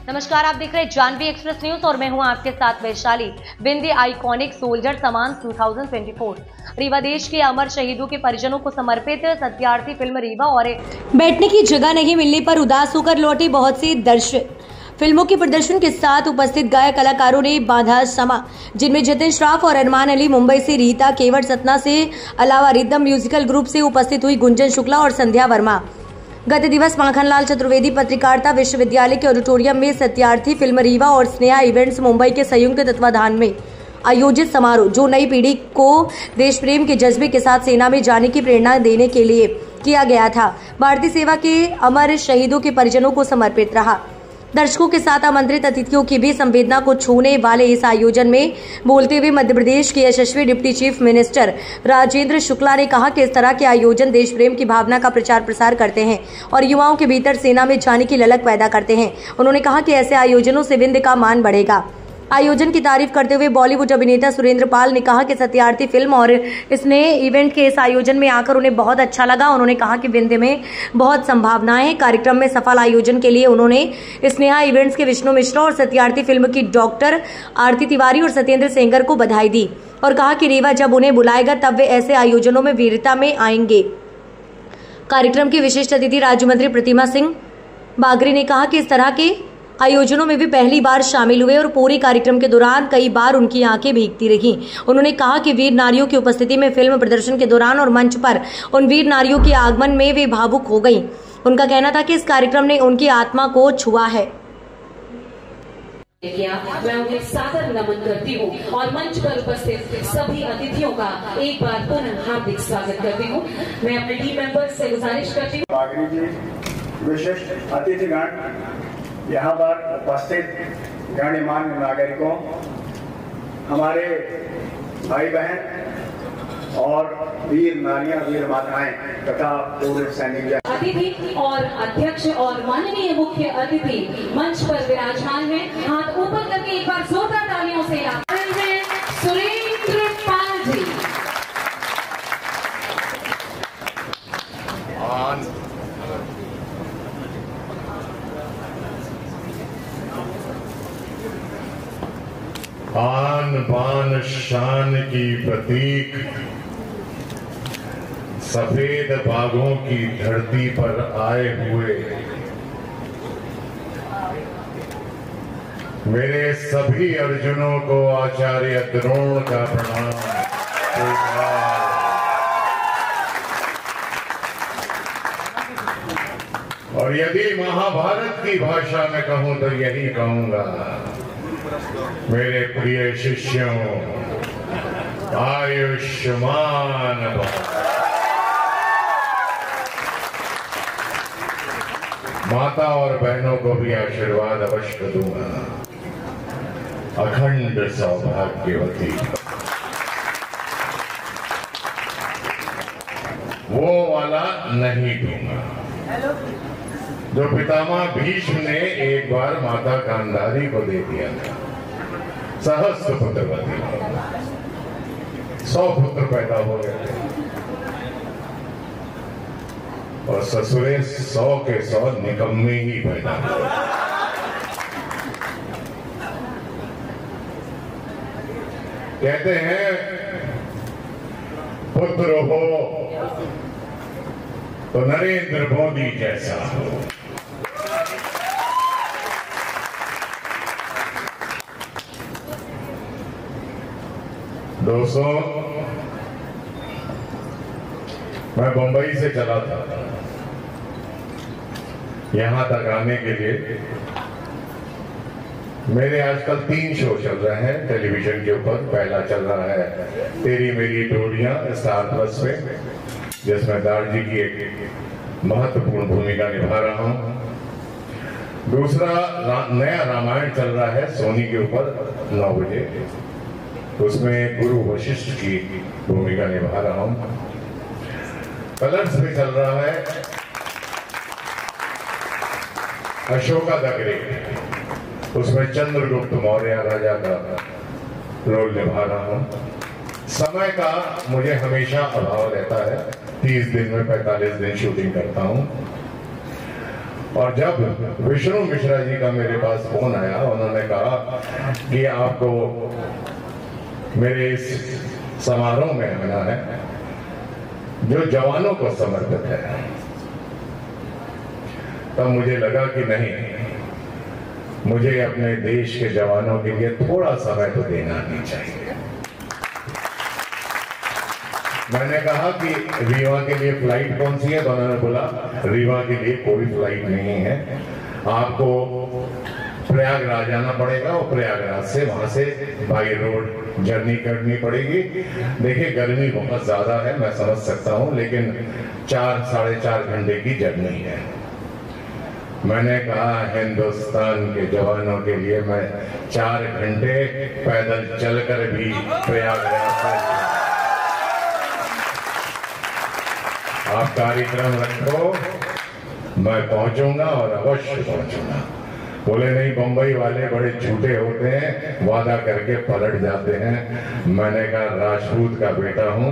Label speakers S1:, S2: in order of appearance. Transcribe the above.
S1: नमस्कार, आप देख रहे हैं जानवी एक्सप्रेस न्यूज और मैं हूं आपके साथ वैशाली। विंध्य आइकॉनिक सोल्जर सम्मान 2024 रीवा देश के अमर शहीदों के परिजनों को समर्पित सत्यार्थी फिल्म रीवा और बैठने की जगह नहीं मिलने पर उदास होकर लौटे बहुत सी दर्शक फिल्मों के प्रदर्शन के साथ उपस्थित गायक कलाकारों ने बांधा समा, जिनमें जतिन श्रॉफ और अरमान अली मुंबई से, रीता केवट सतना से अलावा रिदम म्यूजिकल ग्रुप से उपस्थित हुई गुंजन शुक्ला और संध्या वर्मा। गत दिवस माखनलाल चतुर्वेदी पत्रकारिता विश्वविद्यालय के ऑडिटोरियम में सत्यार्थी फिल्म रीवा और स्नेहा इवेंट्स मुंबई के संयुक्त तत्वाधान में आयोजित समारोह, जो नई पीढ़ी को देश प्रेम के जज्बे के साथ सेना में जाने की प्रेरणा देने के लिए किया गया था, भारतीय सेवा के अमर शहीदों के परिजनों को समर्पित रहा। दर्शकों के साथ आमंत्रित अतिथियों की भी संवेदना को छूने वाले इस आयोजन में बोलते हुए मध्य प्रदेश के यशस्वी deputy chief minister Rajendra Shukla ने कहा कि इस तरह के आयोजन देश प्रेम की भावना का प्रचार प्रसार करते हैं और युवाओं के भीतर सेना में जाने की ललक पैदा करते हैं। उन्होंने कहा कि ऐसे आयोजनों से विंध्य का मान बढ़ेगा। आयोजन की तारीफ करते हुए बॉलीवुड अभिनेता सुरेंद्र पाल ने कहा कि सत्यार्थी फिल्म और स्नेह इवेंट के इस आयोजन में आकर उन्हें बहुत अच्छा लगा। उन्होंने कहा कि विंध्य में बहुत संभावनाएं हैं। कार्यक्रम में सफल आयोजन के लिए उन्होंने स्नेहा इवेंट्स के विष्णु मिश्रा और सत्यार्थी फिल्म की डॉक्टर आरती तिवारी और सत्येंद्र सेंगर को बधाई दी और कहा कि रीवा जब उन्हें बुलाएगा तब वे ऐसे आयोजनों में वीरता में आएंगे। कार्यक्रम की विशिष्ट अतिथि राज्य मंत्री प्रतिमा सिंह बागरी ने कहा कि इस तरह के आयोजनों में भी पहली बार शामिल हुए और पूरे कार्यक्रम के दौरान कई बार उनकी आंखें भीगती रहीं। उन्होंने कहा कि वीर नारियों की उपस्थिति में फिल्म प्रदर्शन के दौरान और मंच पर उन वीर नारियों के आगमन में वे भावुक हो गईं। उनका कहना था कि इस कार्यक्रम ने उनकी आत्मा को छुआ है।
S2: मैं उन्हें सादर नमन करती हूँ और मंच पर उपस्थित सभी अतिथियों का एक बार पुनः हार्दिक स्वागत करती हूँ। मैं अपने टीम मेंबर से गुजारिश करती हूँ,
S3: विशिष्ट अतिथिगण, यहाँ पर उपस्थित गणमान्य नागरिकों, हमारे भाई बहन और वीर नारियां, वीर माताएं तथा पूर्व सैनिक
S2: अतिथि और अध्यक्ष और माननीय मुख्य अतिथि मंच पर विराजमान हैं। हाथ ऊपर करके एक बार जोरदार तालियों से हैं सुरेंद्र पाल जी।
S4: आन बान शान की प्रतीक सफेद बागों की धरती पर आए हुए मेरे सभी अर्जुनों को आचार्य द्रोण का प्रणाम। और यदि महाभारत की भाषा में कहूं तो यही कहूंगा, मेरे प्रिय शिष्यों, आयुष्मान भव। माता और बहनों को भी आशीर्वाद अवश्य दूंगा, अखंड सौभाग्यवती। वो वाला नहीं दूंगा जो पितामह भीष्म ने एक बार माता गांधारी को दे दिया था। सहस्त्र पुत्रवती, 100 पुत्र पैदा हो गए थे और ससुरे 100 के 100 निकम्मे ही पैदा हुए। कहते हैं पुत्र हो तो नरेंद्र मोदी जैसा हो। दोस्तों, मैं बंबई से चला था यहां तक आने के लिए। मेरे आजकल 3 शो चल रहे हैं टेलीविजन के ऊपर। पहला चल रहा है तेरी मेरी डोरियां स्टार प्लस पे, जिसमें दारजी की एक महत्वपूर्ण भूमिका निभा रहा हूं। दूसरा नया रामायण चल रहा है सोनी के ऊपर 9 बजे, उसमें गुरु वशिष्ठ की भूमिका निभा रहा हूं। कलर्स पे चल रहा है अशोका द ग्रेट, उसमें चंद्रगुप्त मौर्य राजा का रोल निभा रहा हूं। समय का मुझे हमेशा अभाव रहता है, 30 दिन में 45 दिन शूटिंग करता हूं और जब विष्णु मिश्रा जी का मेरे पास फोन आया, उन्होंने कहा कि आपको मेरे इस समारोह में आना है जो जवानों को समर्पित है, तब मुझे लगा कि नहीं, मुझे अपने देश के जवानों के लिए थोड़ा समय तो देना ही चाहिए। मैंने कहा कि रीवा के लिए फ्लाइट कौन सी है, तो उन्होंने बोला रीवा के लिए कोई फ्लाइट नहीं है, आपको प्रयागराज आना पड़ेगा और प्रयागराज से वहां से बाई रोड जर्नी करनी पड़ेगी। देखिए गर्मी बहुत ज्यादा है, मैं समझ सकता हूं, लेकिन 4-4.5 घंटे की जर्नी है। मैंने कहा हिंदुस्तान के जवानों के लिए मैं 4 घंटे पैदल चलकर भी प्रयागराज, आप कार्यक्रम रखो, मैं पहुंचूंगा और अवश्य पहुंचूंगा। बोले नहीं, बंबई वाले बड़े झूठे होते हैं, वादा करके पलट जाते हैं। मैंने कहा राजपूत का बेटा हूं,